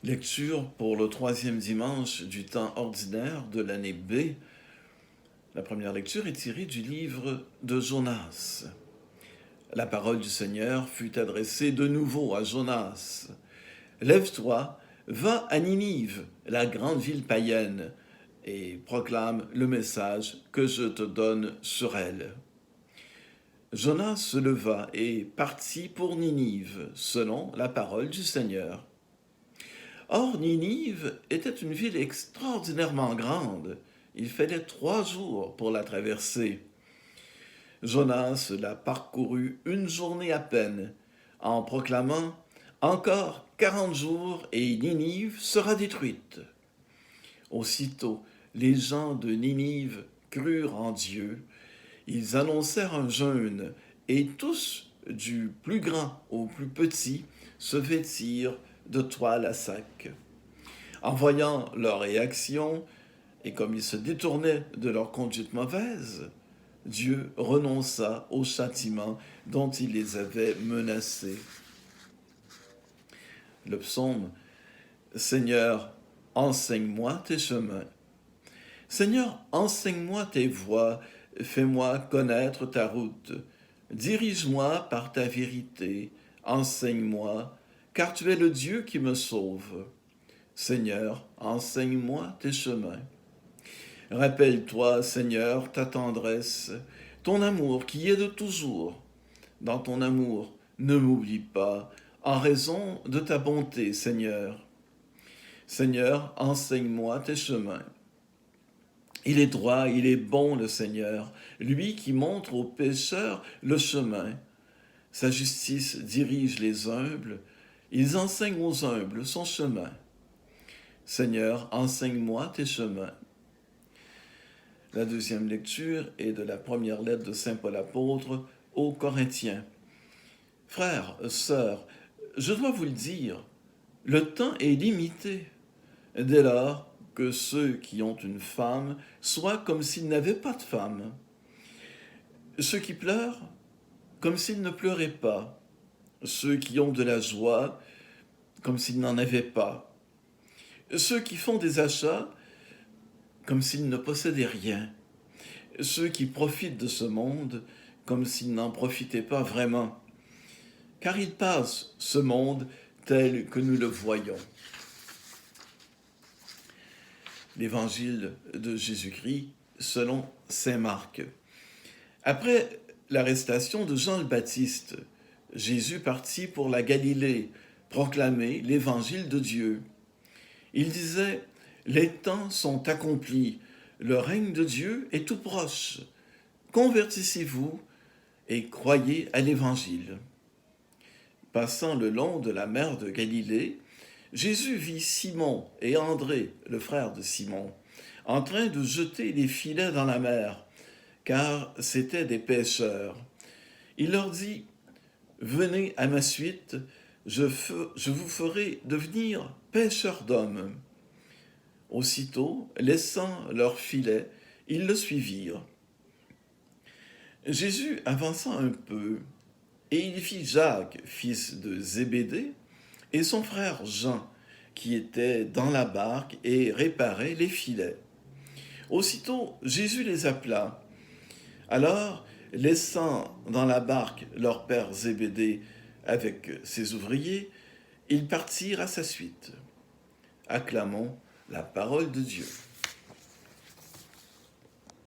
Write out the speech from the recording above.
Lecture pour le troisième dimanche du temps ordinaire de l'année B. La première lecture est tirée du livre de Jonas. La parole du Seigneur fut adressée de nouveau à Jonas. « Lève-toi, va à Ninive, la grande ville païenne, et proclame le message que je te donne sur elle. » Jonas se leva et partit pour Ninive, selon la parole du Seigneur. Or, Ninive était une ville extraordinairement grande. Il fallait 3 jours pour la traverser. Jonas la parcourut une journée à peine, en proclamant « Encore 40 jours et Ninive sera détruite. » Aussitôt, les gens de Ninive crurent en Dieu. Ils annoncèrent un jeûne, et tous, du plus grand au plus petit, se vêtirent de toile à sac. En voyant leur réaction, et comme ils se détournaient de leur conduite mauvaise, Dieu renonça au châtiment dont il les avait menacés. Le psaume « Seigneur, enseigne-moi tes chemins. Seigneur, enseigne-moi tes voies, fais-moi connaître ta route. Dirige-moi par ta vérité, enseigne-moi, car tu es le Dieu qui me sauve. Seigneur, enseigne-moi tes chemins. Rappelle-toi, Seigneur, ta tendresse, ton amour qui est de toujours. Dans ton amour, ne m'oublie pas, en raison de ta bonté, Seigneur. Seigneur, enseigne-moi tes chemins. Il est droit, il est bon, le Seigneur, lui qui montre aux pécheurs le chemin. Sa justice dirige les humbles, ils enseignent aux humbles son chemin. Seigneur, enseigne-moi tes chemins. La deuxième lecture est de la première lettre de Saint Paul apôtre aux Corinthiens. Frères, sœurs, je dois vous le dire, le temps est limité. Dès lors que ceux qui ont une femme soient comme s'ils n'avaient pas de femme. Ceux qui pleurent, comme s'ils ne pleuraient pas. Ceux qui ont de la joie, comme s'ils n'en avaient pas. Ceux qui font des achats, comme s'ils ne possédaient rien. Ceux qui profitent de ce monde, comme s'ils n'en profitaient pas vraiment. Car il passe, ce monde, tel que nous le voyons. L'Évangile de Jésus-Christ selon saint Marc. Après l'arrestation de Jean le Baptiste, Jésus partit pour la Galilée, proclamer l'Évangile de Dieu. Il disait « Les temps sont accomplis, le règne de Dieu est tout proche. Convertissez-vous et croyez à l'Évangile. » Passant le long de la mer de Galilée, Jésus vit Simon et André, le frère de Simon, en train de jeter les filets dans la mer, car c'étaient des pêcheurs. Il leur dit « Venez à ma suite, je vous ferai devenir pêcheurs d'hommes. » Aussitôt, laissant leurs filets, ils le suivirent. Jésus avança un peu, et il vit Jacques, fils de Zébédée, et son frère Jean, qui étaient dans la barque et réparaient les filets. Aussitôt, Jésus les appela. Alors, laissant dans la barque leur père Zébédée avec ses ouvriers, ils partirent à sa suite. Acclamons la parole de Dieu.